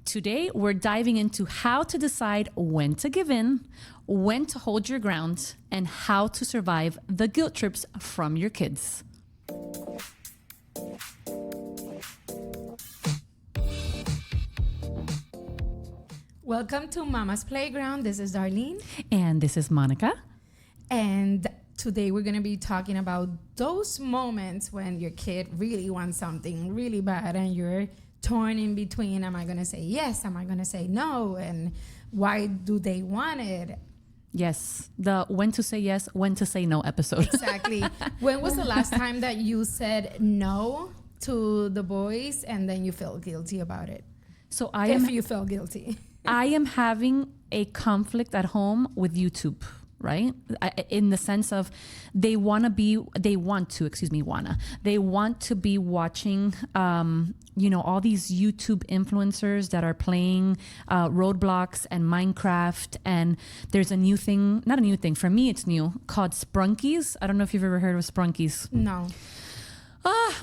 Today, we're diving into how to decide when to give in, when to hold your ground, and how to survive the guilt trips from your kids. Welcome to Mama's Playground. This is Darlene. And this is Monica. And today we're going to be talking about those moments when your kid really wants something really bad and you're torn in between. Am I going to say yes? Am I going to say no? And why do they want it? Yes, the when to say yes, when to say no episode. Exactly. When was the last time that you said no to the boys and then you felt guilty about it? So if you felt guilty. I am having a conflict at home with YouTube, right? In the sense of they want to be watching, all these YouTube influencers that are playing Roblox and Minecraft. And there's a new thing, not a new thing, for me it's new, called Sprunkies. I don't know if you've ever heard of Sprunkies. No.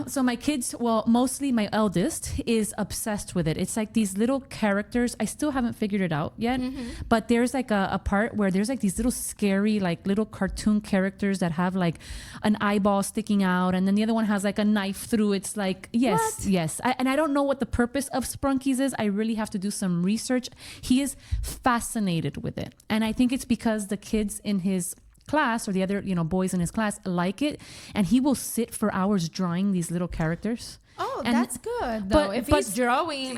So my kids, well, mostly my eldest is obsessed with it. It's like these little characters. I still haven't figured it out yet, but there's like a part where there's like these little scary, like little cartoon characters that have like an eyeball sticking out. And then the other one has like a knife through. It's like, yes. And I don't know what the purpose of Sprunkies is. I really have to do some research. He is fascinated with it. And I think it's because the kids in his class or the other boys in his class like it, and he will sit for hours drawing these little characters. That's good though. If he's drawing,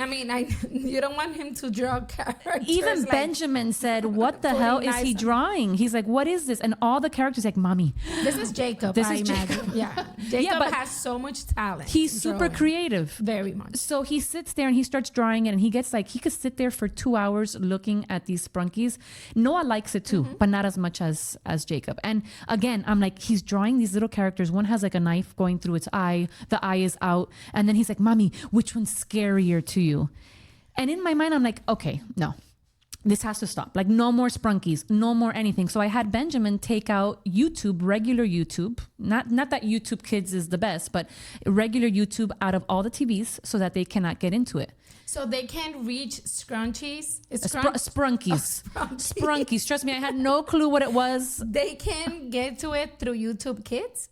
you don't want him to draw characters. Even like Benjamin said, what the hell is he drawing? He's like, what is this? And all the characters like, mommy, this is Jacob. I imagine. Yeah, Jacob has so much talent. He's super creative. Very much. So he sits there and he starts drawing it, and he gets like, he could sit there for 2 hours looking at these Sprunkies. Noah likes it too, but not as much as Jacob. And again, I'm like, he's drawing these little characters. One has like a knife going through its eye. The eye is out. And then he's like, mommy, which one's scarier to you? And in my mind, I'm like, okay, no, this has to stop. Like, no more Sprunkies, no more anything. So I had Benjamin take out YouTube, regular YouTube, not that YouTube Kids is the best, but regular YouTube out of all the TVs so that they cannot get into it. So they can't reach Scrunchies? Sprunkies. Sprunkies. Trust me, I had no clue what it was. They can get to it through YouTube Kids?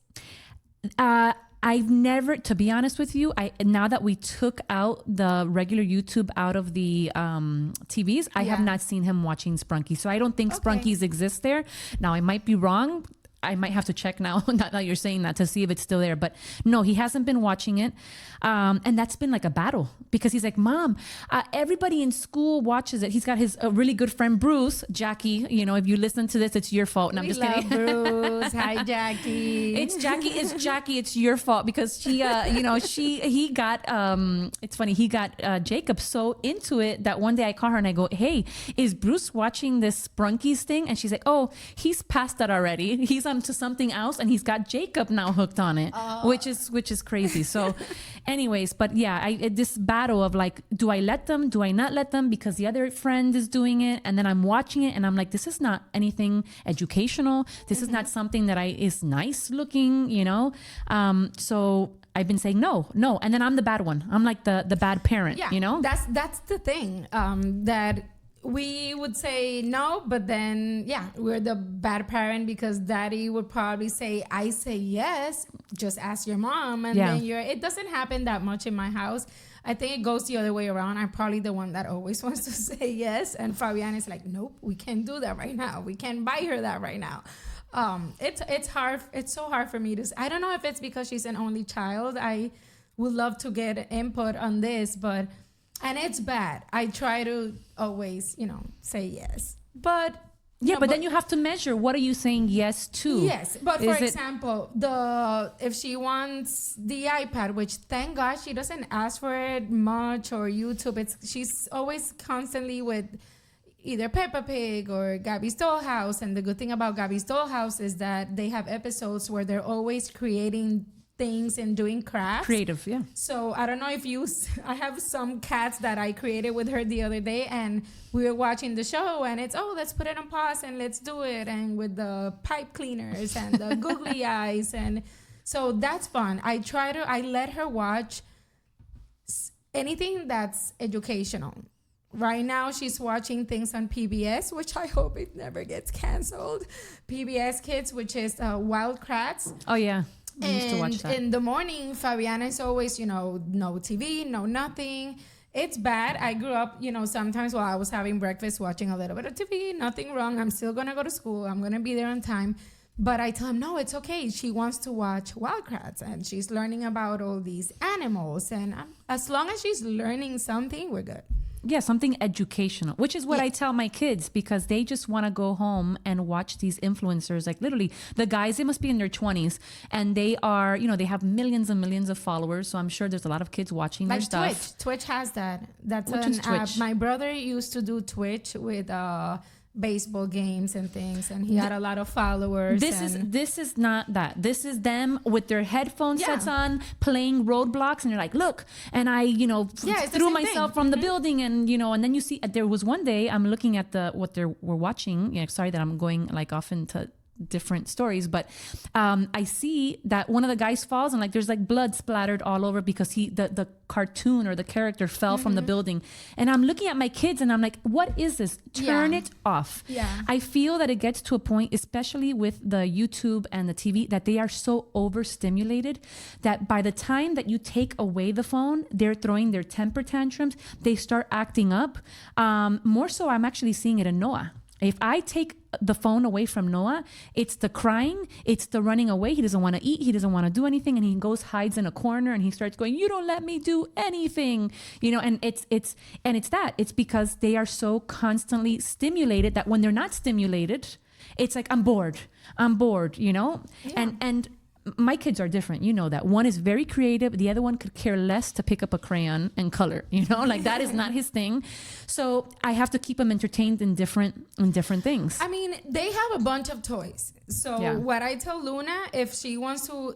I've never, to be honest with you, now that we took out the regular YouTube out of the TVs, I have not seen him watching Sprunkies. So I don't think Sprunkies exist there. Now, I might be wrong. I might have to check now, not that you're saying that, to see if it's still there. But no, he hasn't been watching it. And that's been like a battle because he's like, Mom, everybody in school watches it. He's got his really good friend, Bruce, Jackie. If you listen to this, it's your fault. And I'm just kidding. Bruce. Hi, Jackie. It's Jackie. It's your fault because he got, it's funny. He got Jacob so into it that one day I call her and I go, hey, is Bruce watching this Sprunkies thing? And she's like, oh, he's past that already. He's on to something else, and he's got Jacob now hooked on it, which is crazy. So anyways, but yeah, this battle of like, do I let them, do I not let them, because the other friend is doing it, and then I'm watching it and I'm like, this is not anything educational, this is not something that is nice looking, so I've been saying no, and then I'm the bad one. I'm like the bad parent. That's the thing, that we would say no, but then, we're the bad parent because daddy would probably say, I say yes, just ask your mom. And then it doesn't happen that much in my house. I think it goes the other way around. I'm probably the one that always wants to say yes. And Fabian is like, nope, we can't do that right now. We can't buy her that right now. It's hard. It's so hard for me to, I don't know if it's because she's an only child. I would love to get input on this, and it's bad. I try to always, say yes. But then you have to measure, what are you saying yes to? Yes, but for example, if she wants the iPad, which thank God she doesn't ask for it much, or YouTube, she's always constantly with either Peppa Pig or Gabby's Dollhouse. And the good thing about Gabby's Dollhouse is that they have episodes where they're always creating things and doing crafts. Creative, yeah. So I don't know if I have some cats that I created with her the other day, and we were watching the show, and it's, let's put it on pause and let's do it. And with the pipe cleaners and the googly eyes. And so that's fun. I let her watch anything that's educational. Right now, she's watching things on PBS, which I hope it never gets canceled. PBS Kids, which is Wild Kratts. Oh yeah. I used to watch And that. in the morning, Fabiana is always, no TV, no nothing. It's bad. I grew up, sometimes while I was having breakfast, watching a little bit of TV. Nothing wrong. I'm still going to go to school. I'm going to be there on time. But I tell him, no, it's okay. She wants to watch Wild Kratts, and she's learning about all these animals. And as long as she's learning something, we're good. Yeah, something educational, which is what I tell my kids, because they just want to go home and watch these influencers. Like literally the guys, they must be in their 20s and they are, they have millions and millions of followers. So I'm sure there's a lot of kids watching their stuff. Twitch has that. That's Which is an app. Twitch? My brother used to do Twitch with baseball games and things, and he had a lot of followers. This is not that. This is them with their headphone sets on, playing Roadblocks, and they're like, look, and I, threw myself from the building, and and then you see there was one day I'm looking at what they were watching. Sorry that I'm going like off into different stories, but I see that one of the guys falls and like there's like blood splattered all over because the cartoon or the character fell from the building, and I'm looking at my kids and I'm like, what is this? Turn it off. I feel that it gets to a point, especially with the YouTube and the TV, that they are so overstimulated that by the time that you take away the phone, they're throwing their temper tantrums, they start acting up. More so I'm actually seeing it in Noah. If I take the phone away from Noah, it's the crying, it's the running away. He doesn't want to eat, he doesn't want to do anything, and he goes hides in a corner and he starts going, you don't let me do anything, and it's because they are so constantly stimulated that when they're not stimulated, it's like I'm bored, and my kids are different. That one is very creative. The other one could care less to pick up a crayon and color, like that is not his thing. So I have to keep him entertained in different things. I mean, they have a bunch of toys. So what I tell Luna, if she wants to,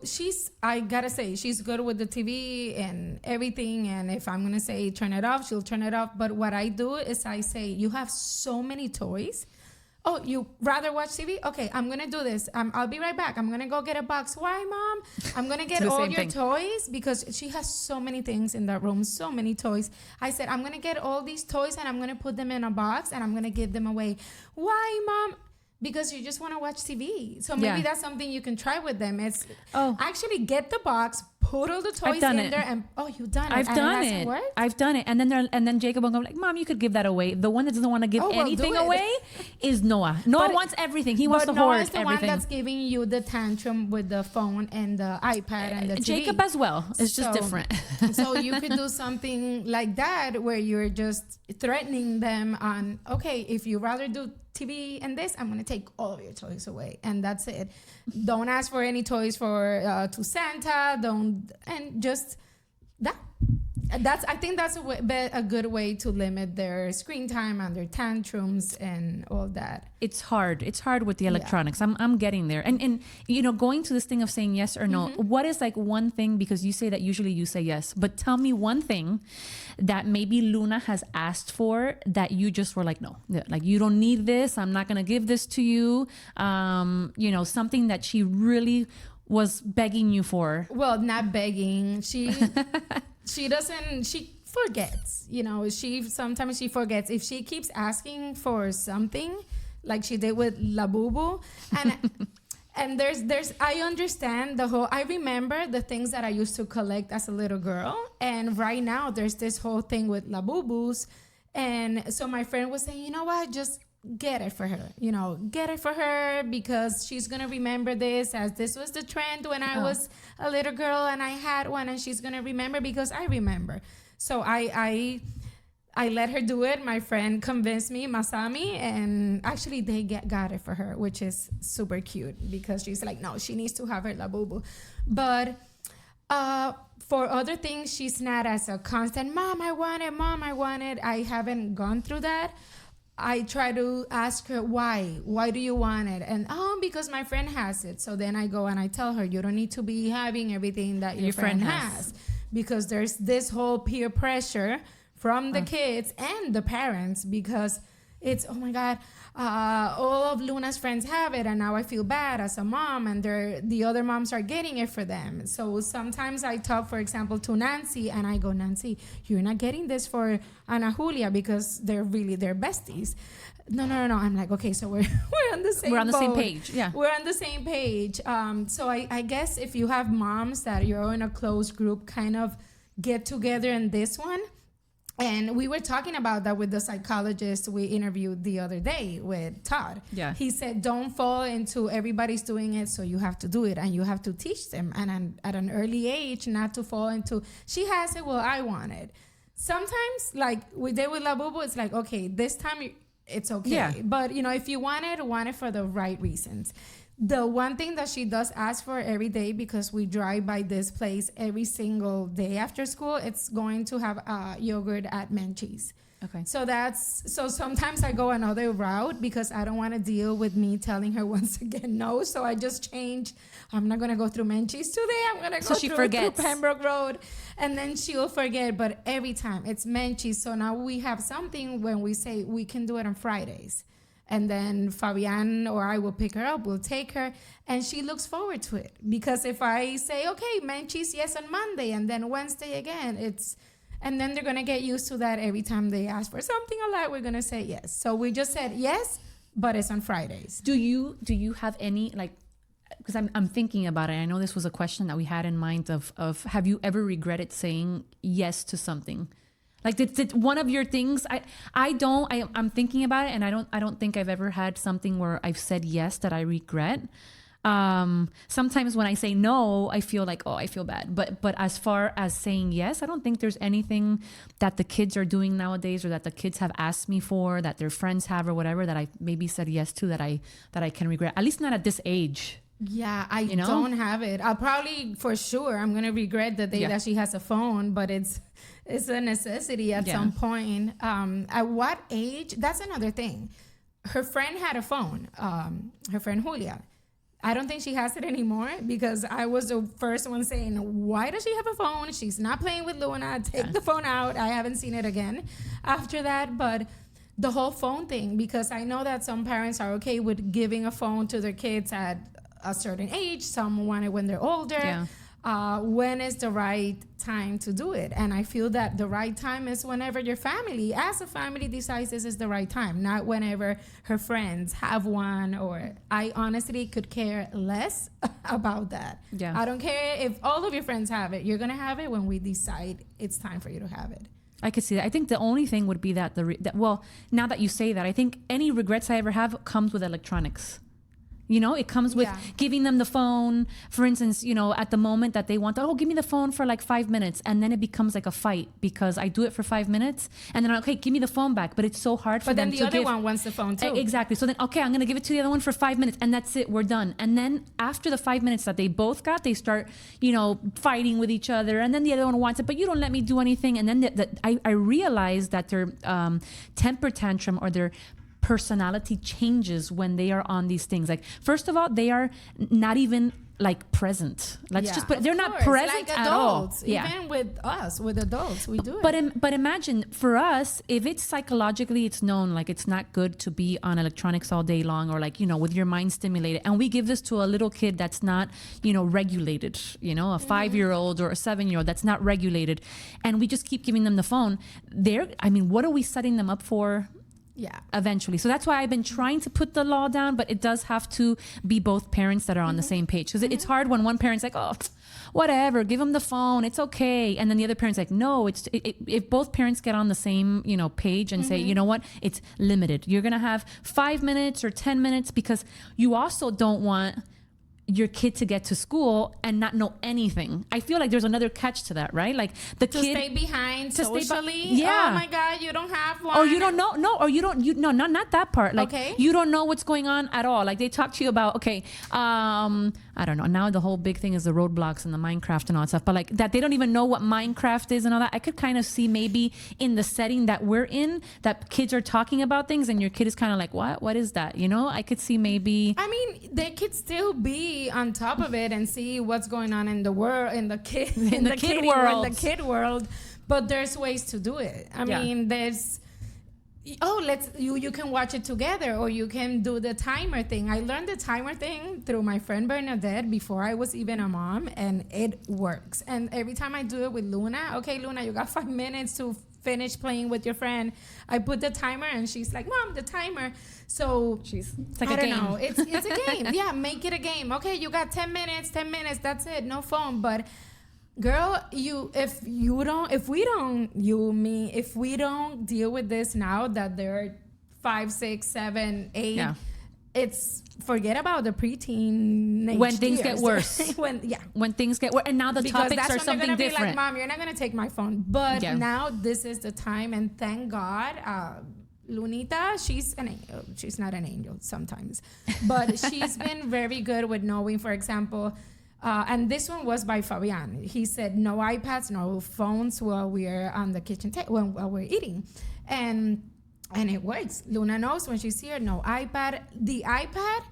I gotta say, she's good with the TV and everything. And if I'm gonna say, turn it off, she'll turn it off. But what I do is I say, you have so many toys. Oh, you rather watch TV? Okay, I'm going to do this. I'll be right back. I'm going to go get a box. Why, Mom? I'm going to get all your toys, because she has so many things in that room, so many toys. I said, I'm going to get all these toys and I'm going to put them in a box and I'm going to give them away. Why, Mom? Because you just want to watch TV. So maybe that's something you can try with them. It's actually get the box, put all the toys in there, and you've done it. I've done it. And then Jacob will go like, Mom, you could give that away. The one that doesn't want to give anything away is Noah. Noah wants everything. He wants to hoard everything. But Noah is the one that's giving you the tantrum with the phone and the iPad and the TV. Jacob as well. It's just different. So you could do something like that where you're just threatening them on, okay, if you rather do TV and this, I'm going to take all of your toys away, and that's it. Don't ask for any toys to Santa. And just that. I think that's a good way to limit their screen time and their tantrums and all that. It's hard with the electronics. I'm getting there. And going to this thing of saying yes or no, what is like one thing, because you say that usually you say yes, but tell me one thing that maybe Luna has asked for that you just were like, no, like you don't need this. I'm not going to give this to you. Something that she really was begging you for. Well, not begging. She forgets, sometimes she forgets. If she keeps asking for something like she did with La Boo Boo, and there's I understand I remember the things that I used to collect as a little girl, and right now there's this whole thing with La Boo Boos, and so my friend was saying, you know what, just get it for her, because she's gonna remember this, as this was the trend when I was a little girl and I had one, and she's gonna remember because I remember. So I let her do it. My friend convinced me, Masami, and actually they got it for her, which is super cute, because she's like, no, she needs to have her La Boo Boo. But for other things, she's not as a constant, Mom, I want it. I haven't gone through that. I try to ask her, why do you want it? And because my friend has it. So then I go and I tell her, you don't need to be having everything that your friend has, because there's this whole peer pressure from the kids and the parents, because it's, oh my God, all of Luna's friends have it, and now I feel bad as a mom, and the other moms are getting it for them. So sometimes I talk, for example, to Nancy, and I go, Nancy, you're not getting this for Ana Julia because they're besties. No. I'm like, okay, so we're on the same. We're on the same boat. page. Yeah, We're on the same page. So I guess if you have moms that you're in a close group, kind of get together in this one. And we were talking about that with the psychologist we interviewed the other day with Todd. Yeah. He said, don't fall into everybody's doing it, so you have to do it. And you have to teach them. And at an early age, not to fall into, she has it, well, I want it. Sometimes, like we did with La Bubu, it's like, okay, this time it's okay. Yeah. But, if you want it for the right reasons. The one thing that she does ask for every day, because we drive by this place every single day after school, it's going to have yogurt at Menchie's. okay. So sometimes I go another route because I don't want to deal with me telling her once again no. So I just change. I'm not going to go through Menchie's today. I'm going to go through Pembroke Road. And then she'll forget. But every time it's Menchie's. So now we have something when we say we can do it on Fridays. And then Fabian or I will pick her up, we'll take her, and she looks forward to it. Because if I say, okay, Menchie's, yes, on Monday, and then Wednesday again, and then they're going to get used to that every time they ask for something a lot, we're going to say yes. So we just said yes, but it's on Fridays. Do you have any, like, because I'm thinking about it. I know this was a question that we had in mind of have you ever regretted saying yes to something? Like, did one of your things? I'm thinking about it, and I don't think I've ever had something where I've said yes that I regret. Sometimes when I say no, I feel like, oh, I feel bad. But as far as saying yes, I don't think there's anything that the kids are doing nowadays, or that the kids have asked me for, that their friends have, or whatever, that I maybe said yes to that I can regret. At least not at this age. Yeah, I don't have it. I'll probably, for sure, I'm going to regret the day that she has a phone, but it's a necessity at some point. At what age? That's another thing. Her friend had a phone, her friend Julia. I don't think she has it anymore, because I was the first one saying, why does she have a phone? She's not playing with Luna. Take the phone out. I haven't seen it again after that. But the whole phone thing, because I know that some parents are okay with giving a phone to their kids at a certain age. Some want it when they're older. When is the right time to do it? And I feel that the right time is whenever your family, as a family, decides this is the right time, not whenever her friends have one. Or I honestly could care less about that. I don't care if all of your friends have it. You're gonna have it when we decide it's time for you to have it. I could see that. I think the only thing would be that well, now that you say that, I think any regrets I ever have comes with electronics. It comes with giving them the phone. For instance, at the moment that they want, give me the phone for like 5 minutes. And then it becomes like a fight because I do it for 5 minutes. And then, okay, give me the phone back. But it's so hard for them to give. But then the other one wants the phone too. Exactly. So then, okay, I'm going to give it to the other one for 5 minutes. And that's it. We're done. And then after the 5 minutes that they both got, they start, fighting with each other. And then the other one wants it, but you don't let me do anything. And then I realized that their temper tantrum or their personality changes when they are on these things. Like, first of all, they are not even like present. They're not present like at all. Even with us, with adults, we do it. But imagine for us, if it's psychologically, it's known, like it's not good to be on electronics all day long, or like, with your mind stimulated. And we give this to a little kid that's not, regulated, a 5-year-old or a 7-year-old that's not regulated. And we just keep giving them the phone. What are we setting them up for? Eventually. So that's why I've been trying to put the law down, but it does have to be both parents that are on the same page. Because it's hard when one parent's like, oh, whatever, give them the phone, it's okay. And then the other parent's like, no, if both parents get on the same, page and say, you know what, it's limited. You're going to have 5 minutes or 10 minutes, because you also don't want your kid to get to school and not know anything. I feel like there's another catch to that, right? Like the kid stay behind socially. Yeah. Oh my God, you don't have one. Or you don't know. No, or you don't. Not that part. Like you don't know what's going on at all. Like they talk to you about, I don't know. Now the whole big thing is the roadblocks and the Minecraft and all that stuff. But like that, they don't even know what Minecraft is and all that. I could kind of see maybe in the setting that we're in, that kids are talking about things and your kid is kind of like, what is that? I could see maybe. I mean, they could still be on top of it and see what's going on in the world, in the kid world. But there's ways to do it. I mean, there's, you can watch it together, or you can do the timer thing. I learned the timer thing through my friend Bernadette before I was even a mom, and it works. And every time I do it with Luna, okay, Luna, you got 5 minutes to finish playing with your friend. I put the timer, and she's like, Mom, the timer. So it's like I a don't game. know. It's a game. Yeah, make it a game. Okay, you got 10 minutes, that's it. No phone. But girl, if we don't deal with this now that they're 5, 6, 7, 8, Yeah. it's forget about the preteen When things get worse. When things get worse. And now the because topics that's are when something they're gonna different. be like, Mom, you're not gonna take my phone. But Yeah. now this is the time, and thank God, Lunita, she's an angel. She's not an angel sometimes, but she's been very good with knowing, for example, and this one was by Fabian. He said, no iPads, no phones while we're on the kitchen table, while we're eating. And it works. Luna knows when she's here, no iPad. The iPad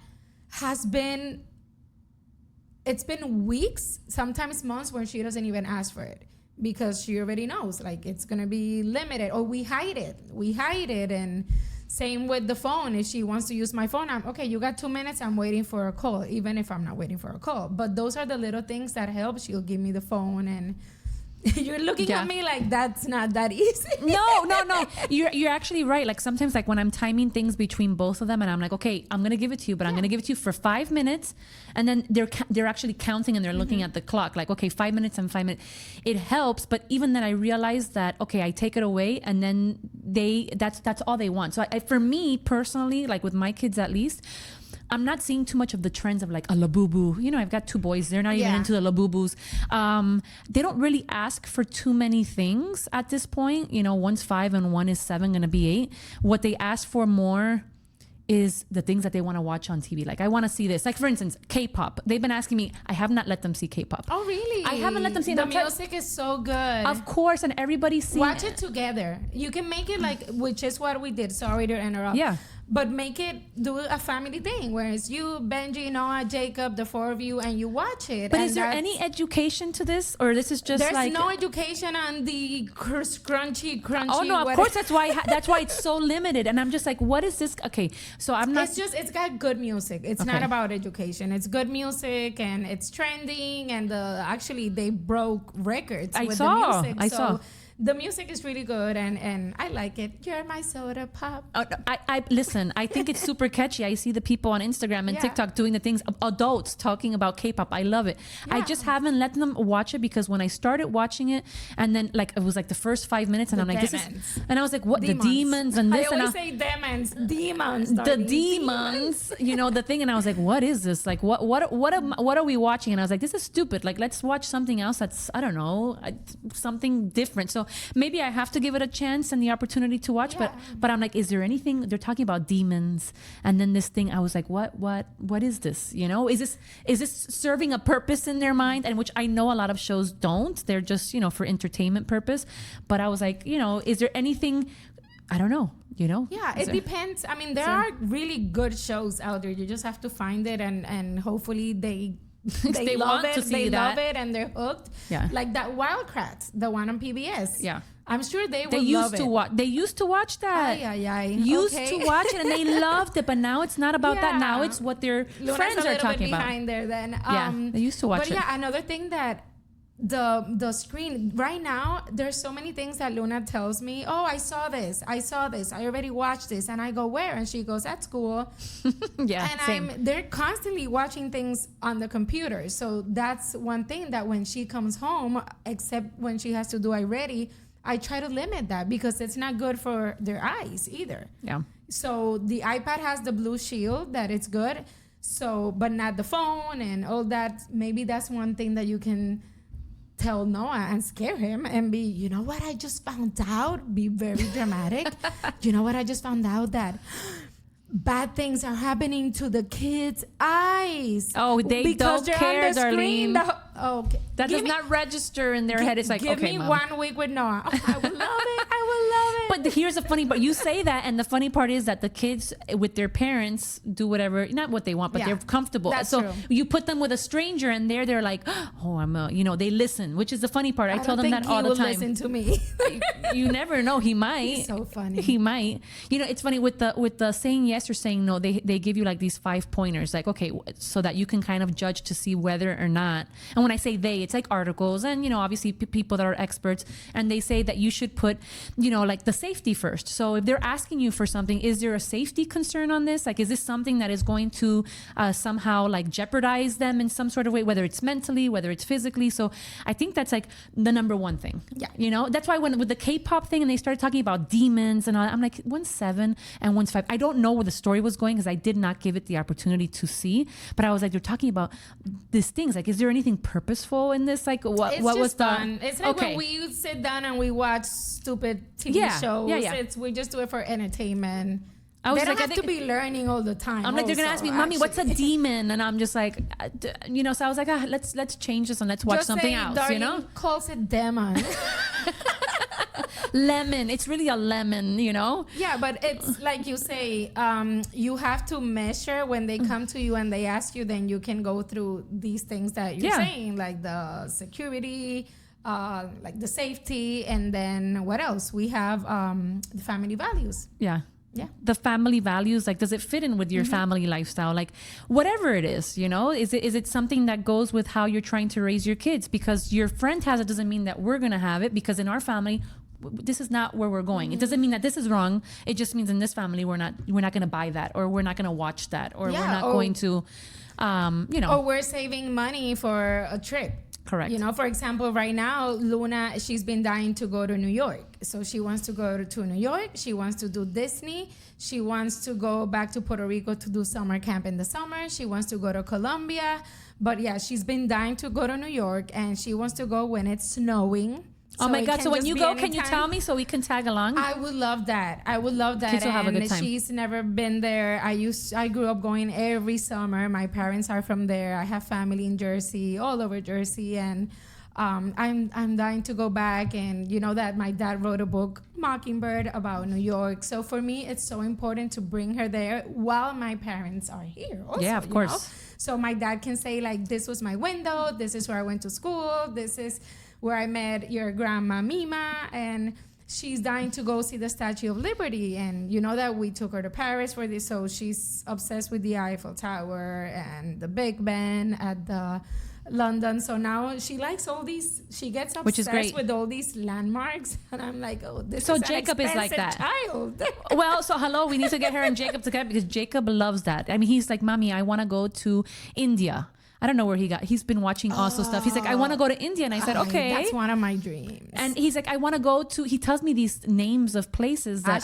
it's been weeks, sometimes months, when she doesn't even ask for it, because she already knows, like, it's going to be limited, or we hide it. And same with the phone. If she wants to use my phone, okay, you got 2 minutes, I'm waiting for a call, even if I'm not waiting for a call. But those are the little things that help. She'll give me the phone, and you're looking at me like that's not that easy. No. You're actually right. Like sometimes, like when I'm timing things between both of them, and I'm like, okay, I'm gonna give it to you, but I'm gonna give it to you for 5 minutes, and then they're actually counting and they're looking at the clock, like, okay, 5 minutes and 5 minutes. It helps, but even then, I realize that okay, I take it away, and then that's all they want. So for me personally, like with my kids at least, I'm not seeing too much of the trends of like a labubu. You know, I've got 2 boys. They're not even into the labubus. They don't really ask for too many things at this point. You know, one's 5 and one is 7, gonna be 8. What they ask for more is the things that they want to watch on TV. Like, I want to see this. Like, for instance, K-pop. They've been asking me. I have not let them see K-pop. Oh, really? I haven't let them see. The music is so good. Of course, and everybody's seen Watch it together. You can make it like, which is what we did. Sorry to interrupt. Yeah. But do a family thing where it's you, Benji, Noah, Jacob, the 4 of you, and you watch it. But is there any education to this, or this is just there's like no education on the crunchy? Oh no, of course that's why it's so limited. And I'm just like, what is this? Okay, so I'm not. It's got good music. It's not about education. It's good music, and it's trending, and actually they broke records with the music. I saw. The music is really good, and I like it. You're my soda pop. I listen. I think it's super catchy. I see the people on Instagram and TikTok doing the things. Adults talking about K-pop. I love it. Yeah. I just haven't let them watch it because when I started watching it, and then like it was like the first 5 minutes, and I'm like, this is, and I was like, what? Demons. The demons and this. I always say demons. The demons. You know the thing, and I was like, what is this? Like, what are we watching? And I was like, this is stupid. Like, let's watch something else that's something different. So maybe I have to give it a chance and the opportunity to watch, but I'm like, is there anything? They're talking about demons, and then this thing, I was like, what is this? You know, is this serving a purpose in their mind? And which I know a lot of shows don't. They're just, you know, for entertainment purpose. But I was like, you know, is there anything? I don't know. You know? Yeah, it depends. I mean, there are really good shows out there. You just have to find it, and hopefully they love it. They love it, and they're hooked. Yeah, like that Wildcrats, the one on PBS. Yeah, I'm sure they used to watch that. Used to watch it, and they loved it. But now it's not about that. Now it's what their friends are talking about. Behind there, then. They used to watch it. But yeah, another thing that the screen right now, there's so many things that Luna tells me, oh, I saw this, I already watched this, and I go, where? And she goes, at school. And they're constantly watching things on the computer. So that's one thing that when she comes home, except when she has to do iReady, I try to limit that because it's not good for their eyes either. Yeah. So the iPad has the blue shield that it's good. So, but not the phone and all that. Maybe that's one thing that you can tell Noah and scare him and be, you know what I just found out? Be very dramatic. You know what I just found out? That bad things are happening to the kids' eyes. Oh, they don't care, Darlene. Okay. That does not register in their head. It's like, give me Mom. 1 week with Noah. Oh, I would love it. but here's the funny part. You say that, and the funny part is that the kids with their parents do whatever, not what they want, but they're comfortable. That's so true. you put them with a stranger, and they're like, oh, they listen, which is the funny part. I tell them that all the time. Listen to me. You never know. He might. He's so funny. He might. It's funny with the saying yes or saying no. They give you like these 5 pointers, like, okay, so that you can kind of judge to see whether or not. And when I say they, it's like articles and obviously people that are experts, and they say that you should put like the safety first. So if they're asking you for something, is there a safety concern on this? Like, is this something that is going to somehow like jeopardize them in some sort of way, whether it's mentally, whether it's physically? So I think that's like the number one thing. Yeah. That's why when with the K-pop thing and they started talking about demons and all that, I'm like, one's 7 and one's 5. I don't know where the story was going because I did not give it the opportunity to see. But I was like, they're talking about these things. Like, is there anything purposeful in this? Like, what was fun? It's like when we sit down and we watch stupid TV shows. Yeah. We just do it for entertainment. I was they don't like, have to be learning all the time. I'm like, they're gonna ask me, "Mommy, what's a demon?" And I'm just like, So I was like, let's change this and let's watch something else. Darlene calls it demon. Lemon. It's really a lemon. Yeah, but it's like you say, you have to measure when they come to you and they ask you. Then you can go through these things that you're saying, like the security. Like the safety, and then what else? We have the family values. Yeah. The family values, like, does it fit in with your family lifestyle? Like, whatever it is, is it something that goes with how you're trying to raise your kids? Because your friend has it doesn't mean that we're going to have it, because in our family, this is not where we're going. It doesn't mean that this is wrong. It just means in this family, we're not going to buy that, or we're not going to watch that, or we're not going to, or we're saving money for a trip. Correct. For example, right now, Luna, she's been dying to go to New York. So she wants to go to New York. She wants to do Disney. She wants to go back to Puerto Rico to do summer camp in the summer. She wants to go to Colombia. But yeah, she's been dying to go to New York, and she wants to go when it's snowing. Oh my God. So when you go, can you tell me so we can tag along? I would love that. Kids will have a good time. She's never been there. I grew up going every summer. My parents are from there. I have family in Jersey, all over Jersey. And I'm dying to go back. And you know that my dad wrote a book, Mockingbird, about New York. So for me, it's so important to bring her there while my parents are here also, yeah, of course. So my dad can say, like, this was my window. This is where I went to school. This is where I met your grandma Mima, and she's dying to go see the Statue of Liberty. And you know that we took her to Paris for this, so she's obsessed with the Eiffel Tower and the Big Ben at the London. So now she likes all these. She gets obsessed with all these landmarks, and I'm like, oh, this so is Jacob an is like that. Child. Well, so hello, we need to get her and Jacob together, because Jacob loves that. I mean, he's like, Mommy, I want to go to India. I don't know where he's been watching also stuff. He's like, I want to go to India. And I said, okay. That's one of my dreams. And he's like, I want to go to, he tells me these names of places that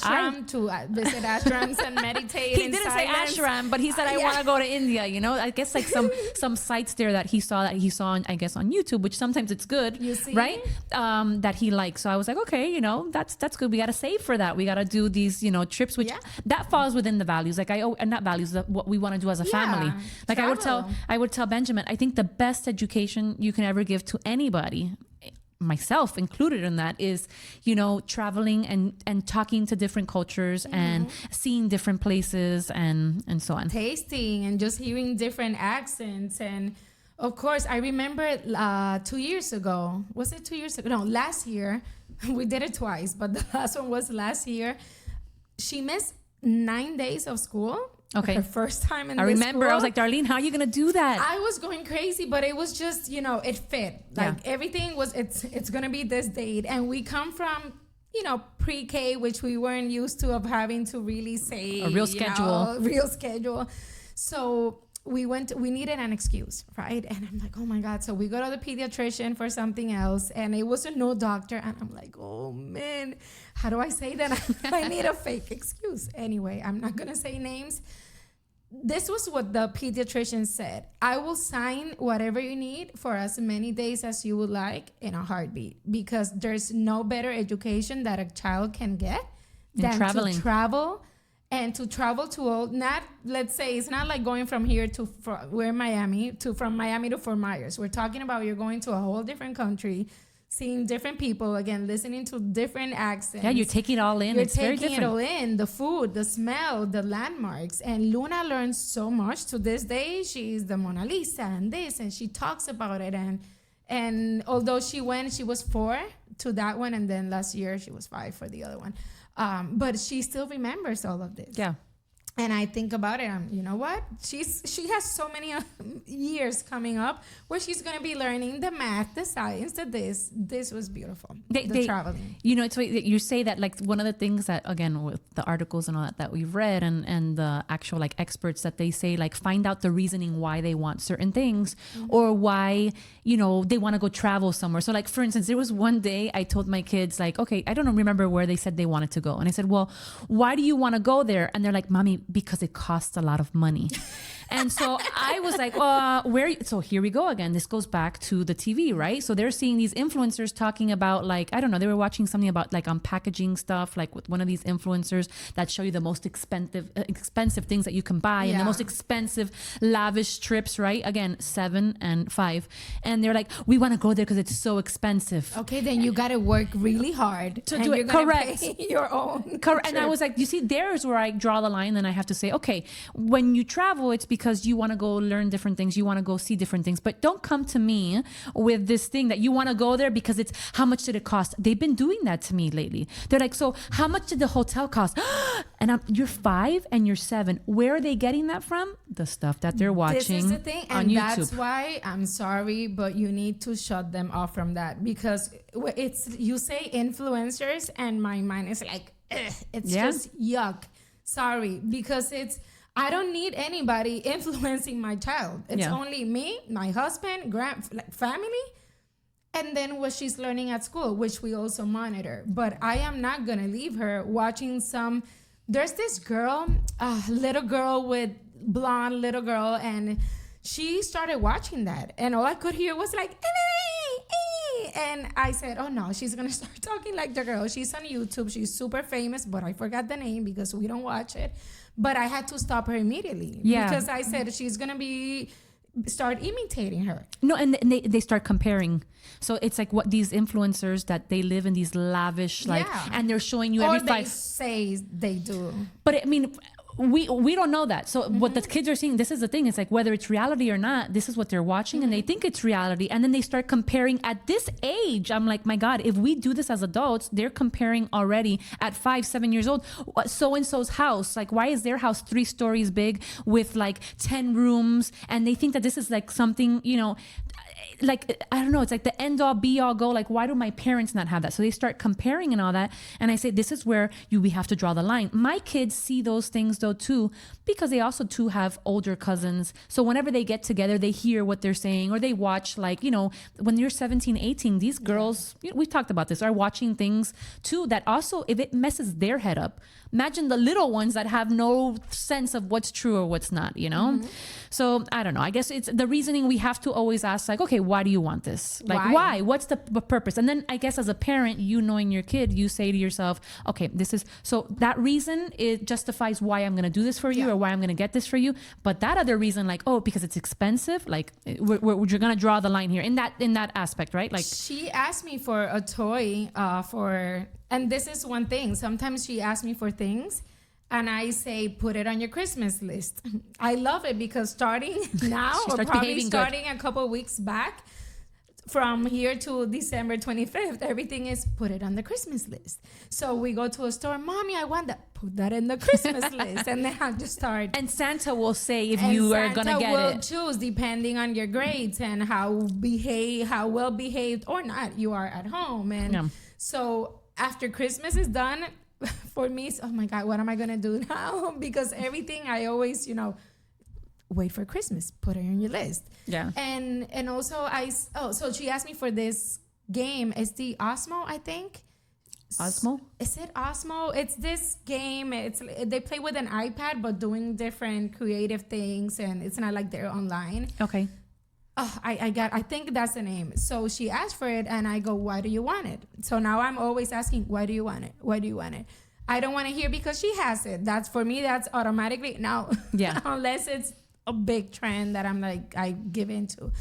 to visit ashrams and meditate. He didn't say ashram, but he said, I want to go to India. I guess like some sites there that he saw on, I guess, on YouTube, which sometimes it's good, right? That he likes. So I was like, okay, that's good. We got to save for that. We got to do these, trips, which that falls within the values. Like not values, what we want to do as a family. Like travel. I would tell Benjamin, I think the best education you can ever give to anybody, myself included in that, is traveling and talking to different cultures and seeing different places and so on, tasting and just hearing different accents. And of course, I remember 2 years ago, was it 2 years ago? No, last year. We did it twice, but the last one was last year. She missed 9 days of school. Okay. Her first time in the I remember. school. I was like, Darlene, how are you going to do that? I was going crazy, but it was just, it fit. Like everything was, it's going to be this date. And we come from, pre-K, which we weren't used to, of having to really say a real schedule. So we needed an excuse, right? And I'm like, oh my God. So we go to the pediatrician for something else, and it was a no doctor. And I'm like, oh man, how do I say that? I need a fake excuse. Anyway, I'm not going to say names. This was what the pediatrician said. I will sign whatever you need for as many days as you would like in a heartbeat, because there's no better education that a child can get than traveling. To travel. And to travel to let's say, it's not like going from here we're in Miami, from Miami to Fort Myers. We're talking about you're going to a whole different country, seeing different people again, listening to different accents. Yeah, you're taking it all in. You're It's very taking it different. all in, the food, the smell, the landmarks. And Luna learns so much. To this day, she's the Mona Lisa and this, and she talks about it. And although she was 4 to that one, and then last year she was 5 for the other one. But she still remembers all of this. Yeah. And I think about it, you know what? She has so many years coming up where she's going to be learning the math, the science, this was beautiful. The traveling. You know, it's what you say that, like, one of the things that, again, with the articles and all that we've read and the actual, like, experts that they say, like, find out the reasoning why they want certain things or why, you know, they want to go travel somewhere. So, like, for instance, there was one day I told my kids, like, okay, I don't remember where they said they wanted to go. And I said, well, why do you want to go there? And they're like, Mommy, because it costs a lot of money. And so I was like, where? So here we go again. This goes back to the TV, right? So they're seeing these influencers talking about, like, I don't know, they were watching something about, like, packaging stuff, like with one of these influencers that show you the most expensive things that you can buy and the most expensive lavish trips, right? Again, 7 and 5. And they're like, we want to go there because it's so expensive. Okay, then you got to work really hard to do it. Correct. Pay your own. Correct. And I was like, you see, there's where I draw the line. And I have to say, okay, when you travel, it's because you want to go learn different things. You want to go see different things. But don't come to me with this thing that you want to go there because it's how much did it cost? They've been doing that to me lately. They're like, so how much did the hotel cost? And you're 5 and you're 7. Where are they getting that from? The stuff that they're watching this is the thing, on and YouTube. that's why I'm sorry, but you need to shut them off from that, because it's, you say influencers and my mind is like, it's just yuck. Sorry, because I don't need anybody influencing my child. It's only me, my husband, family, and then what she's learning at school, which we also monitor. But I am not gonna leave her watching there's this girl, little girl with blonde little girl, and she started watching that, and all I could hear was like, and I said, oh no, she's gonna start talking like the girl. She's on YouTube, she's super famous, but I forgot the name because we don't watch it. But I had to stop her immediately because I said she's gonna start imitating her. No, and they start comparing. So it's like what these influencers that they live in these lavish, like, and they're showing you every 5. They say they do. But I mean, we don't know that. So what the kids are seeing, this is the thing. It's like whether it's reality or not, this is what they're watching and they think it's reality. And then they start comparing at this age. I'm like, my God, if we do this as adults, they're comparing already at 5, 7 years old. So-and-so's house, like, why is their house 3 stories big with like 10 rooms? And they think that this is like something, you know, like, I don't know, it's like the end all be all go. Like, why do my parents not have that? So they start comparing and all that. And I say, this is where we have to draw the line. My kids see those things though too, because they also too have older cousins. So whenever they get together, they hear what they're saying, or they watch, like, you know, when you're 17, 18, these girls, you know, we've talked about this, are watching things too that also, if it messes their head up, imagine the little ones that have no sense of what's true or what's not, you know? So I don't know. I guess it's the reasoning we have to always ask, like, okay, why do you want this? Like, why? What's the purpose? And then I guess as a parent, you knowing your kid, you say to yourself, okay, this is, so that reason, it justifies why I'm going to do this for you or why I'm going to get this for you. But that other reason, like, oh, because it's expensive, like, you're going to draw the line here in that aspect, right? Like, she asked me for a toy and this is one thing. Sometimes she asks me for things and I say, put it on your Christmas list. I love it because starting now, or probably starting a couple of weeks back, from here to December 25th, everything is put it on the Christmas list. So we go to a store, Mommy, I want that. Put that in the Christmas list. And then I just start. And Santa will say if you are going to get it. Santa will choose depending on your grades and how well behaved or not you are at home. And so after Christmas is done, for me, it's, oh my God, what am I going to do now? Because everything I always, you know, wait for Christmas, put it on your list. Yeah. And also so she asked me for this game. It's the Osmo, I think. Osmo? Is it Osmo? It's this game. They play with an iPad, but doing different creative things, and it's not like they're online. Okay. Oh, I think that's the name. So she asked for it, and I go, why do you want it? So now I'm always asking, why do you want it? Why do you want it? I don't want to hear because she has it. That's, for me, that's automatically, now, unless it's a big trend that I'm like, I give into.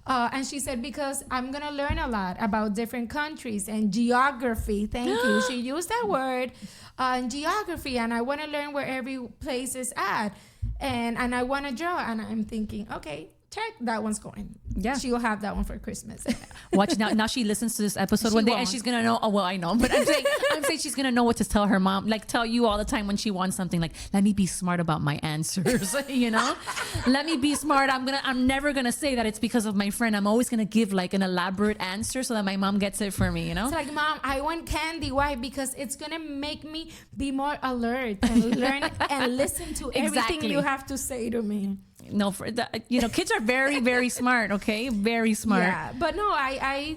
And she said, because I'm going to learn a lot about different countries and geography. Thank you. She used that word, geography. And I want to learn where every place is at. And I want to draw. And I'm thinking, okay, check, that one's going. Yeah. She'll have that one for Christmas. Watch now. Now she listens to this episode one day and she's gonna know. Oh well, I know, but I'm saying she's gonna know what to tell her mom. Like tell you all the time when she wants something. Like let me be smart about my answers. You know, let me be smart. I'm never gonna say that it's because of my friend. I'm always gonna give like an elaborate answer so that my mom gets it for me. You know, it's like, Mom, I want candy. Why? Because it's gonna make me be more alert and learn and listen to everything you have to say to me. No, for the, kids are very, very smart. Okay, very smart. Yeah, but no, I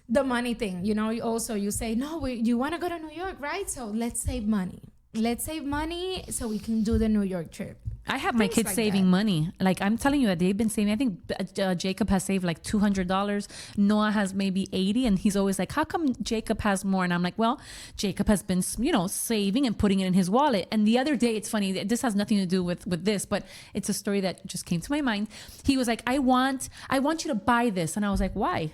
the money thing. Also you say no. You want to go to New York, right? So let's save money. Let's save money so we can do the New York trip. I have my kids like saving money. Like I'm telling you that they've been saving. I think Jacob has saved like $200. Noah has maybe 80, and he's always like, "How come Jacob has more?" And I'm like, "Well, Jacob has been, saving and putting it in his wallet." And the other day, it's funny. This has nothing to do with this, but it's a story that just came to my mind. He was like, "I want you to buy this," and I was like, "Why?"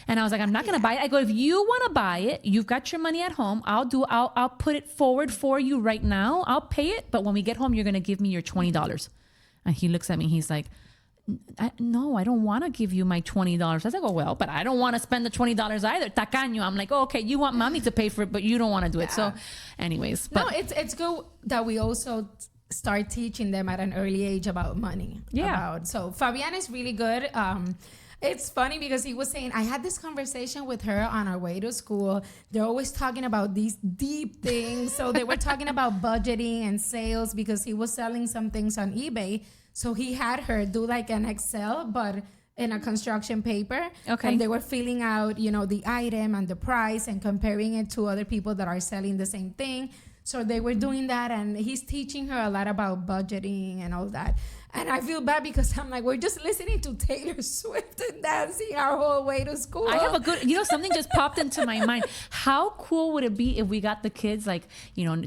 And I was like, I'm not going to buy it. I go, if you want to buy it, you've got your money at home. I'll put it forward for you right now. I'll pay it. But when we get home, you're going to give me your $20. And he looks at me. He's like, no, I don't want to give you my $20. I was like, oh, well, but I don't want to spend the $20 either. Tacaño. I'm like, oh, okay, you want mommy to pay for it, but you don't want to do it. So anyways. But no, it's good that we also start teaching them at an early age about money. Yeah. So Fabian is really good. It's funny because he was saying, I had this conversation with her on our way to school. They're always talking about these deep things. So they were talking about budgeting and sales because he was selling some things on eBay. So he had her do like an Excel, but in a construction paper. Okay. And they were filling out, the item and the price and comparing it to other people that are selling the same thing. So they were doing that, and he's teaching her a lot about budgeting and all that. And I feel bad because I'm like, we're just listening to Taylor Swift and dancing our whole way to school. I have a good, something just popped into my mind. How cool would it be if we got the kids like,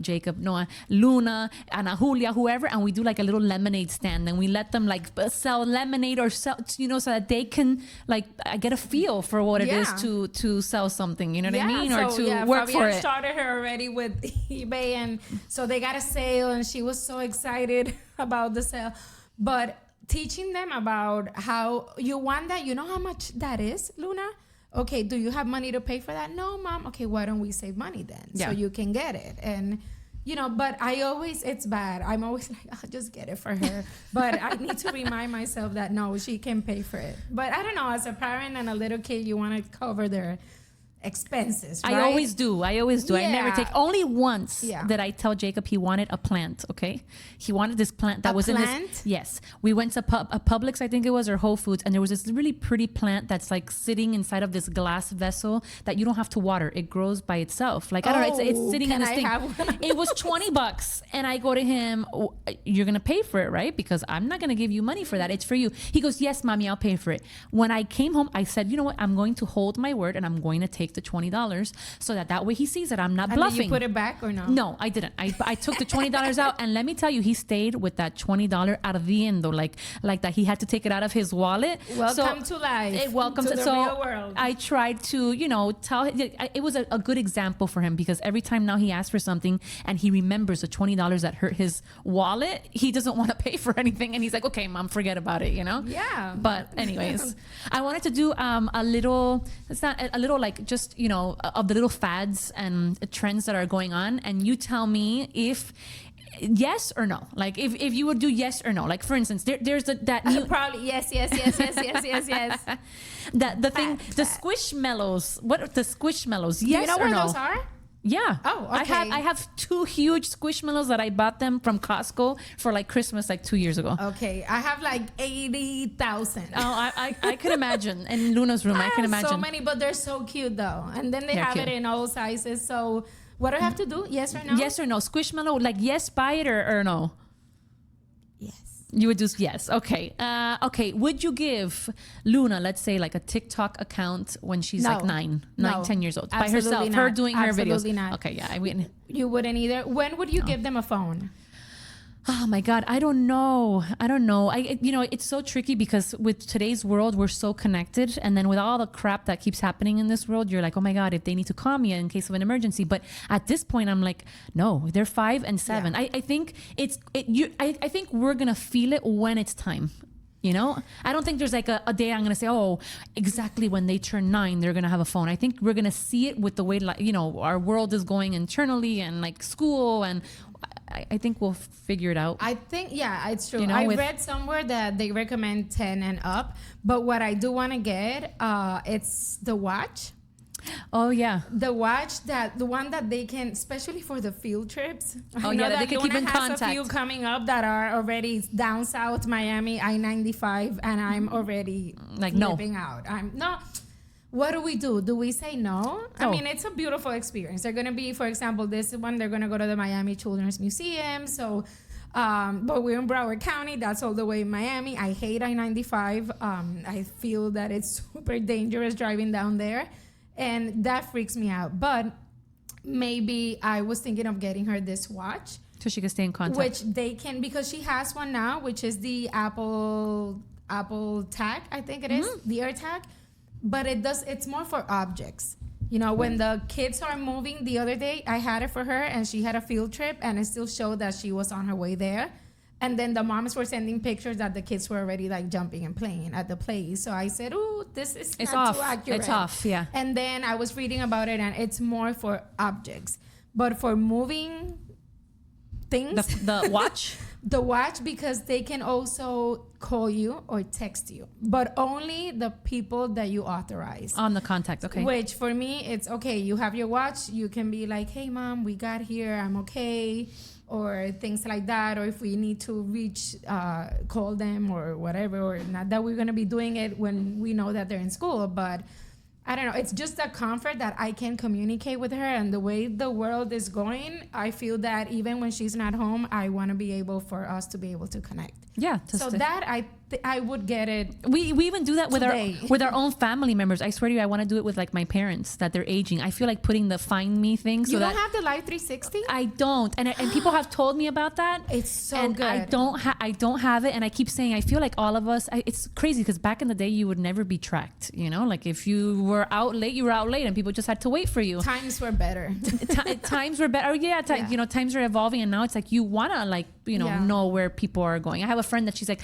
Jacob, Noah, Luna, Ana Julia, whoever, and we do like a little lemonade stand and we let them like sell lemonade or sell, so that they can like get a feel for what it is to sell something, you know what I mean? Or to work Fabian for it. Started her already with eBay, and so they got a sale and she was so excited about the sale. But teaching them about how you want that, how much that is, Luna? Okay, do you have money to pay for that? No, Mom. Okay, why don't we save money then? Yeah. So you can get it. And, but it's bad. I'm always like, I'll just get it for her. But I need to remind myself that, no, she can pay for it. But I don't know, as a parent and a little kid, you want to cover their expenses, right? I always do. I never take. Only once Yeah. that I tell Jacob he wanted a plant. Okay, he wanted this plant that was in plant? this. Yes, we went to a Publix, I think it was, or Whole Foods, and there was this really pretty plant that's like sitting inside of this glass vessel that you don't have to water. It grows by itself. Like I don't know. It's sitting in this thing. It was $20, and I go to him. "Oh, you're gonna pay for it, right? Because I'm not gonna give you money for that. It's for you." He goes, "Yes, Mommy, I'll pay for it." When I came home, I said, "You know what? I'm going to hold my word, and I'm going to take the $20 so that way he sees that I'm not bluffing." Did you put it back or no? No, I didn't. I took the $20 out, and let me tell you, he stayed with that $20 ardiendo, like that. He had to take it out of his wallet. Welcome to life. Welcome to the so real world. I tried to, tell. It was a good example for him because every time now he asks for something and he remembers the $20 that hurt his wallet, he doesn't want to pay for anything, and he's like, "Okay, Mom, forget about it," Yeah. But anyways, I wanted to do a little. It's not a little like just of the little fads and trends that are going on, and you tell me if yes or no. Like if you would do yes or no. Like for instance, there's that new probably yes. The thing, the squishmallows. What are the squishmallows? Yes do you know or where no? those are? Yeah. Oh, okay. I have 2 huge squishmallows that I bought them from Costco for like Christmas like 2 years ago. Okay, I have like 80,000. Oh, I could imagine in Luna's room. I can imagine So many, but they're so cute though, and then they're have cute. it in all sizes. So what do I have to do? Yes or no? Yes or no? Squishmallow, like yes, buy it or no? Yes. You would do yes. Okay. Okay. Would you give Luna, let's say, like a TikTok account when she's No. like 9, No. 10 years old, by Absolutely herself, not. her doing her videos? Absolutely not. Okay. Yeah. I mean, You wouldn't either. When would you give them a phone? Oh my God, I don't know. It's so tricky because with today's world, we're so connected. And then with all the crap that keeps happening in this world, you're like, oh my God, if they need to call me in case of an emergency. But at this point, I'm like, no, they're 5 and 7. Yeah. I think I think we're going to feel it when it's time. I don't think there's like a day I'm going to say, oh, exactly when they turn 9, they're going to have a phone. I think we're going to see it with the way, our world is going internally and like school, and I think we'll figure it out. I think, yeah, it's true. I read somewhere that they recommend 10 and up, but what I do want to get, it's the watch. Oh yeah, the watch, the one that they can, especially for the field trips. Oh yeah, that they can keep in contact. A few coming up that are already down south Miami I-95, and I'm already like flipping out. What do we do? Do we say no? I mean, it's a beautiful experience. They're gonna be, for example, this one, they're gonna go to the Miami Children's Museum. So, but we're in Broward County. That's all the way in Miami. I hate I-95. I feel that it's super dangerous driving down there. And that freaks me out. But maybe I was thinking of getting her this watch. So she can stay in contact. Which they can, because she has one now, which is the Apple tag, I think it is, the AirTag. But it's more for objects. When the kids are moving, the other day, I had it for her and she had a field trip and it still showed that she was on her way there. And then the moms were sending pictures that the kids were already like jumping and playing at the place. So I said, "Ooh, this is not too accurate." It's off, yeah. And then I was reading about it, and it's more for objects, but for moving things. The watch. The watch, because they can also call you or text you, but only the people that you authorize on the contact. Okay. Which for me, it's okay. You have your watch. You can be like, "Hey, mom, we got here. I'm okay." Or things like that, or if we need to reach, call them or whatever, or not that we're going to be doing it when we know that they're in school, but I don't know. It's just a comfort that I can communicate with her, and the way the world is going, I feel that even when she's not home, I want to be able for us to be able to connect. Yeah. So that I would get it. We even do that today. with our own family members. I swear to you, I want to do it with like my parents that they're aging. I feel like putting the Find Me thing. So you don't have the Live 360? I don't, and people have told me about that. It's so and good. I don't have it, and I keep saying I feel like all of us. It's crazy because back in the day you would never be tracked. Like if you were out late, you were out late, and people just had to wait for you. Times were better. Times were better. Yeah, times are evolving, and now it's like you wanna know where people are going. I have a friend that she's like,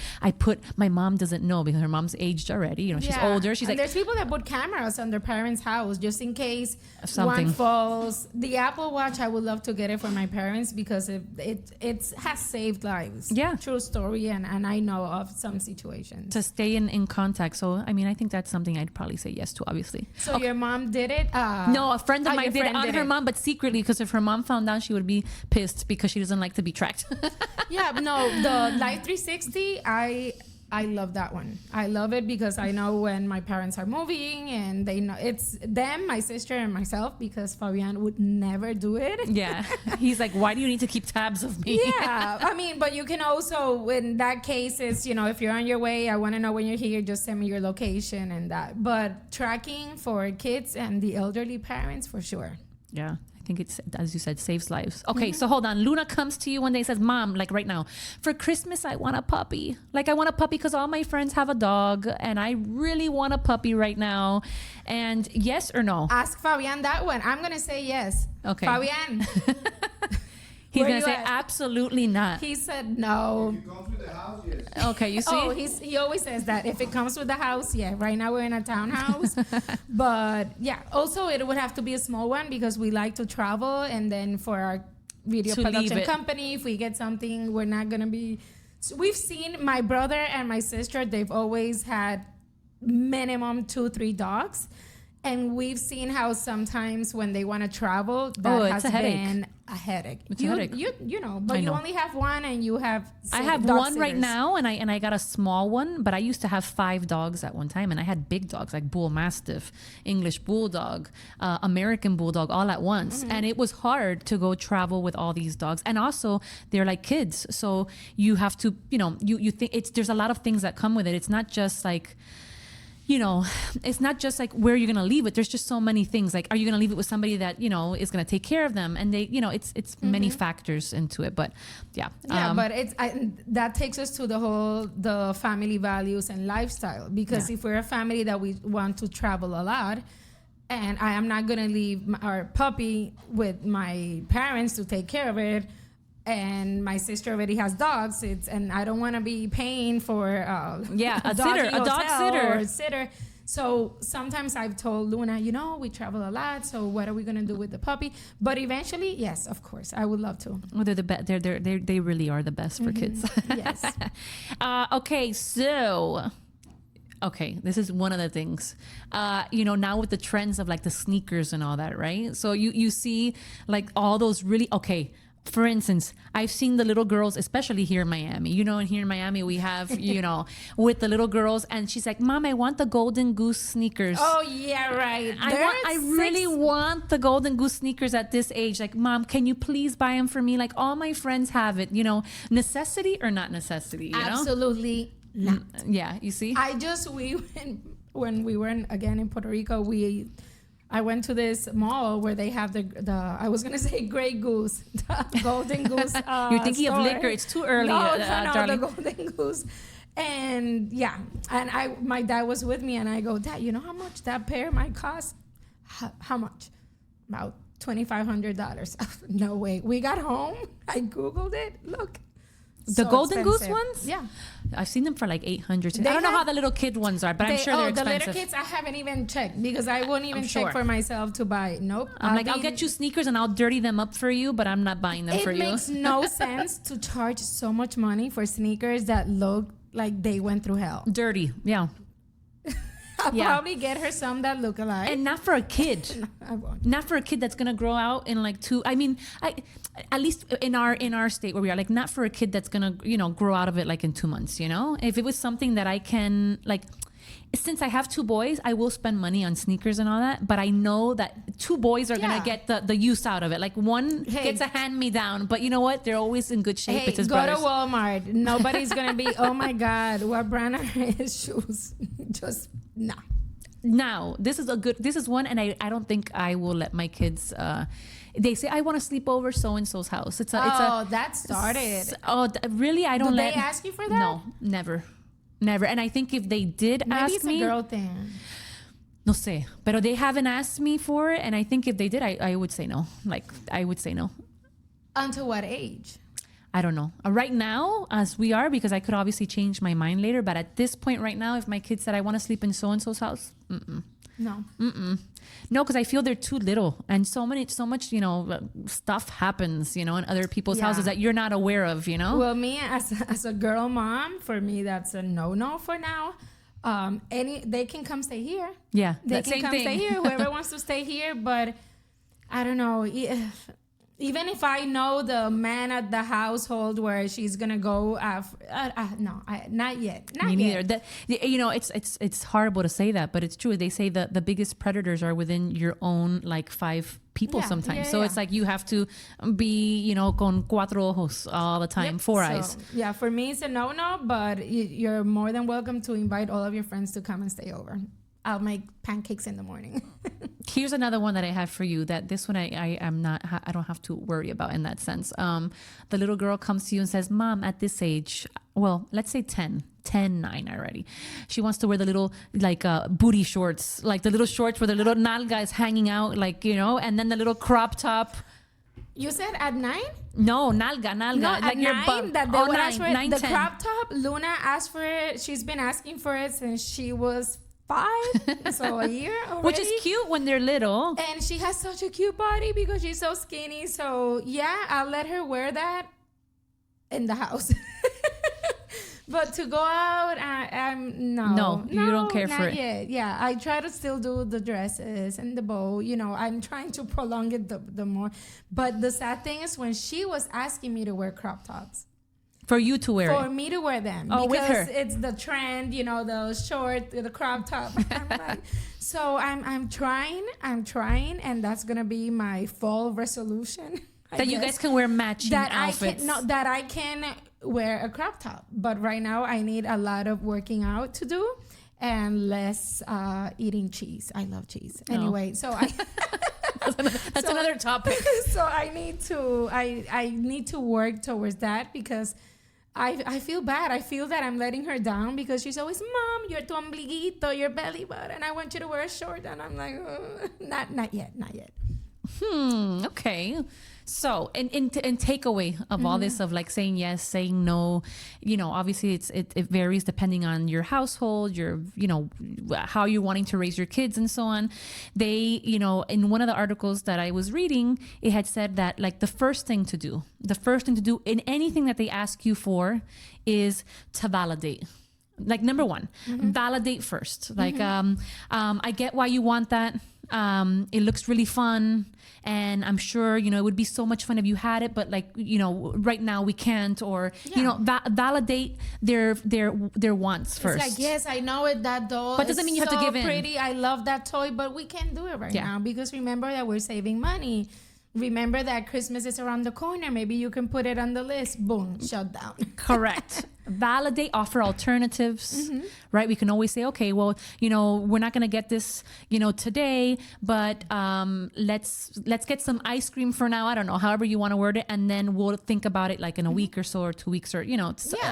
my mom doesn't know because her mom's aged already. She's older. She's like, there's people that put cameras on their parents' house just in case something one falls. The Apple Watch, I would love to get it for my parents because it has saved lives. Yeah, true story, and I know of some situations to stay in contact. So I mean, I think that's something I'd probably say yes to. Obviously. So your mom did it? No, a friend of mine did it on her mom, but secretly, because if her mom found out, she would be pissed because she doesn't like to be tracked. Yeah, no, the Live 360, I love that one. I love it because I know when my parents are moving, and they know it's them, my sister, and myself, because Fabian would never do it. Yeah. He's like, why do you need to keep tabs of me? Yeah. I mean, but you can also, in that case, is, if you're on your way, I want to know when you're here, just send me your location and that. But tracking for kids and the elderly parents, for sure. Yeah. I think it's, as you said, saves lives. Okay, so hold on. Luna comes to you one day and says, Mom, like right now, for Christmas, I want a puppy. Like I want a puppy because all my friends have a dog and I really want a puppy right now. And yes or no? Ask Fabian that one. I'm going to say yes. Okay. Fabian. He's going to say absolutely not. He said no. If it comes with the house, yes. Okay, you see? Oh, he always says that. If it comes with the house, yeah. Right now we're in a townhouse. But yeah, also it would have to be a small one because we like to travel. And then for our video production company, if we get something, we're not going to be... So we've seen my brother and my sister, they've always had minimum 2-3 dogs. And we've seen how sometimes when they want to travel, that has been a headache. It's a headache. You know, but you only have one, and you have. I have one right now, and I got a small one. But I used to have 5 dogs at one time, and I had big dogs like Bull Mastiff, English Bulldog, American Bulldog, all at once. And it was hard to go travel with all these dogs. And also, they're like kids, so you have to, you think there's a lot of things that come with it. It's not just like. you know, it's not just like where you're gonna leave it. There's just so many things. Like, are you gonna leave it with somebody that, you know, is gonna take care of them? And they, you know, it's many factors into it. But yeah, but that takes us to the family values and lifestyle. Because if we're a family that we want to travel a lot, and I am not gonna leave our puppy with my parents to take care of it, and my sister already has dogs, and I don't want to be paying for a dog sitter. So sometimes I've told Luna, you know, we travel a lot, so what are we gonna do with the puppy? But eventually, yes, of course, I would love to. Well, they're the best. They really are the best for kids. Yes. Okay, so. Okay, this is one of the things, you know, now with the trends of like the sneakers and all that, right? So you see like all those really, okay, for instance, I've seen the little girls, especially here in Miami, you know, and here in Miami we have, you know, with the little girls, and she's like, Mom, I want the Golden Goose sneakers. Oh, yeah, right. I really want the Golden Goose sneakers at this age. Like, Mom, can you please buy them for me? Like, all my friends have it, you know, necessity or not necessity, you know? Absolutely not. Yeah, you see? When we were in Puerto Rico, I went to this mall where they have the I was gonna say Grey Goose, the Golden Goose. You're thinking store. of liquor. It's too early, no, darling. the Golden Goose. And yeah, and my dad was with me, and I go, Dad, you know how much that pair might cost? How much? About $2,500. No way. We got home. I Googled it. Look. The So Golden expensive. Goose ones? Yeah. I've seen them for like 800. I don't know how the little kid ones are, but I'm sure they're expensive. The little kids, I haven't even checked because I wouldn't even check for myself to buy. Nope. I'll get you sneakers and I'll dirty them up for you, but I'm not buying them for you. It makes no sense to charge so much money for sneakers that look like they went through hell. Dirty, yeah. I'll probably get her some that look alike. And not for a kid. No, I won't. Not for a kid that's gonna grow out in like at least in our state where we are, like, not for a kid that's gonna, you know, grow out of it like in 2 months, you know? If it was something that I can, like, since I have 2 boys, I will spend money on sneakers and all that, but I know that 2 boys are gonna get the use out of it. Like, one gets a hand-me-down, but you know what? They're always in good shape. It's his brothers. Go to Walmart. Nobody's gonna be, oh my God, what brand are his shoes? Just no. Now, this is one, and I don't think I will let my kids, they say, I want to sleep over so-and-so's house. That started. Really? I don't Did they ask you for that? No, never. And I think if they did Maybe ask it's me, a girl thing. No sé, pero they haven't asked me for it, and I think if they did, I would say no. Like, I would say no. Until what age? I don't know. Right now, as we are, because I could obviously change my mind later, but at this point right now, if my kid said I want to sleep in so-and-so's house, No. No, because I feel they're too little, and so much, you know, stuff happens, you know, in other people's houses that you're not aware of, you know. Well, me as a girl mom, for me that's a no for now. They can come stay here. Yeah, they can come stay here. Whoever wants to stay here, but I don't know. Even if I know the man at the household where she's gonna go, not yet. Me neither. You know, it's horrible to say that, but it's true. They say that the biggest predators are within your own like 5 people sometimes. So it's like you have to be, you know, con 4 ojos all the time, 4 eyes. Yeah, for me it's a no, but you're more than welcome to invite all of your friends to come and stay over. I'll make pancakes in the morning. Here's another one that I have for you, that this one I don't have to worry about in that sense. The little girl comes to you and says, Mom, at this age, well, let's say 9 already. She wants to wear the little like booty shorts, like the little shorts where the little nalga is hanging out, like, you know, and then the little crop top. You said at 9? No, nalga. No, like at your 9, that they would ask for it. 9, the 10. crop top, Luna asked for it. She's been asking for it since she was 5, so a year already. Which is cute when they're little. And she has such a cute body because she's so skinny. So yeah, I'll let her wear that in the house. But to go out, No, you don't care for it. Yet. Yeah, I try to still do the dresses and the bow. You know, I'm trying to prolong it the more. But the sad thing is when she was asking me to wear crop tops. For you to wear For me to wear them. Oh, because with her. It's the trend, you know, the short, the crop top. So I'm trying, and that's gonna be my fall resolution. That you guys can wear matching outfits. That I can wear a crop top. But right now I need a lot of working out to do. and less eating cheese. I love cheese. Anyway, so I That's another topic. so I need to work towards that because I feel bad. I feel that I'm letting her down because she's always, Mom, you're tu ombliguito, your belly button. I want you to wear a short. And I'm like, not yet. Okay. So, in takeaway of all this of like saying yes, saying no, obviously it varies depending on your household, how you're wanting to raise your kids and so on. They, in one of the articles that I was reading, it had said that like the first thing to do in anything that they ask you for is to validate. Like number one, validate first. Like, I get why you want that. It looks really fun, and I'm sure it would be so much fun if you had it, but like right now we can't, or validate their wants first. It's like, yes, I know it, that doll, but doesn't mean you have to give in. Pretty, I love that toy, but we can't do it right now because remember that we're saving money. Remember that Christmas is around the corner. Maybe you can put it on the list. Boom, shut down. Correct. Validate, offer alternatives, right? We can always say, okay, well, we're not going to get this, today, but let's get some ice cream for now. I don't know, however you want to word it. And then we'll think about it like in a week or so, or 2 weeks, or,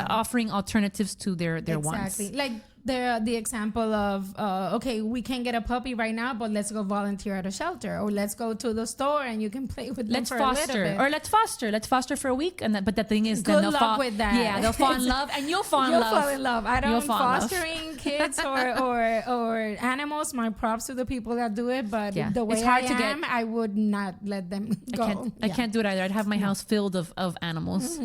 offering alternatives to their wants. Exactly. Like the example of, okay, we can't get a puppy right now, but let's go volunteer at a shelter, or let's go to the store and you can play with them for a little bit. Or let's foster for a week. But the thing is, good then they'll luck with that. Yeah, they'll fall in love, and you'll fall in love. I don't fostering kids or animals. My props to the people that do it, but the way I would not let them go. I can't do it either. I'd have my house filled of animals.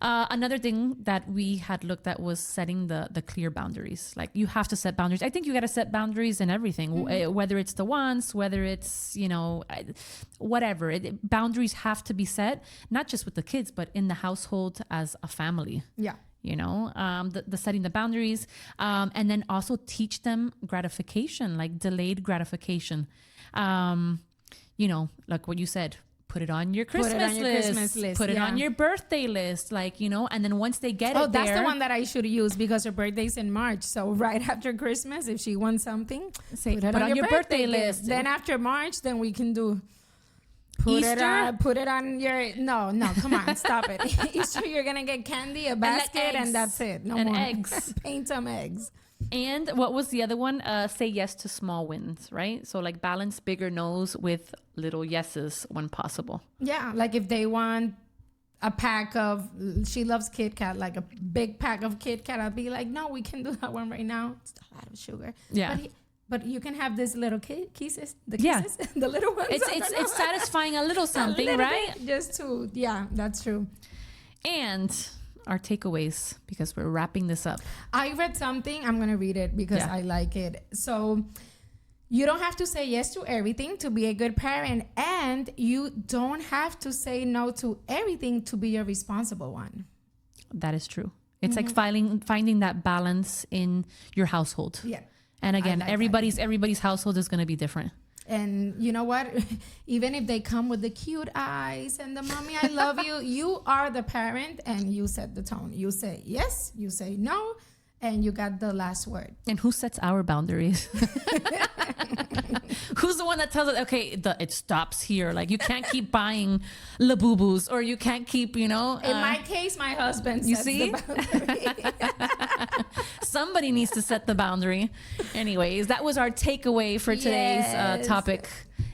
Another thing that we had looked at was setting the clear boundaries. Like you have to set boundaries. I think you got to set boundaries in everything, whether it's the wants, whether it's, whatever. Boundaries have to be set, not just with the kids, but in the household as a family. Yeah. The setting the boundaries, and then also teach them gratification, like delayed gratification. Like what you said, put it on your Christmas list. Put it on your birthday list, and then once they get it, oh, that's the one that I should use because her birthday's in March. So right after Christmas, if she wants something, put it on your birthday list. Then after March, then we can do Easter. Put it on your no, come on, stop it. Easter, you're gonna get candy, a basket, and that's it. No and more eggs. Paint some eggs. And what was the other one? Say yes to small wins, right? So like balance bigger no's with little yeses when possible. Yeah, like if they want a pack of, she loves Kit Kat, like a big pack of Kit Kat, I'll be like, no, we can do that one right now. It's a lot of sugar. Yeah. But you can have this little kisses, the little ones. It's satisfying a little something, right? Just to, that's true. And our takeaways, because we're wrapping this up. I read something. I'm going to read it because I like it. So you don't have to say yes to everything to be a good parent. And you don't have to say no to everything to be a responsible one. That is true. It's like finding that balance in your household. Yeah. And again, everybody's household is going to be different. And you know what? Even if they come with the cute eyes and the mommy, I love you, you are the parent and you set the tone. You say yes, you say no, and you got the last word. And who sets our boundaries? Who's the one that tells us, okay, it stops here. Like you can't keep buying Labubu's, or you can't keep, In my case, my husband sets the boundary. Somebody needs to set the boundary. Anyways, that was our takeaway for today's topic.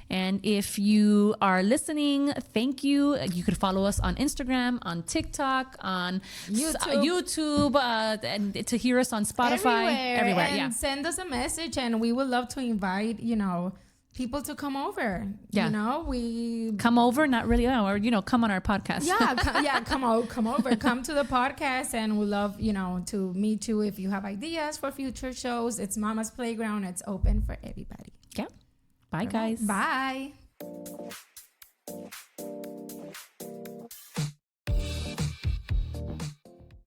And if you are listening, thank you. You could follow us on Instagram, on TikTok, on YouTube, and to hear us on Spotify. Everywhere. And send us a message, and we would love to invite, people to come over. Yeah. We come over, not really, or come on our podcast. Come over, come to the podcast, and we love, to meet you. If you have ideas for future shows, it's Mama's Playground. It's open for everybody. Yeah. Bye, guys. Bye.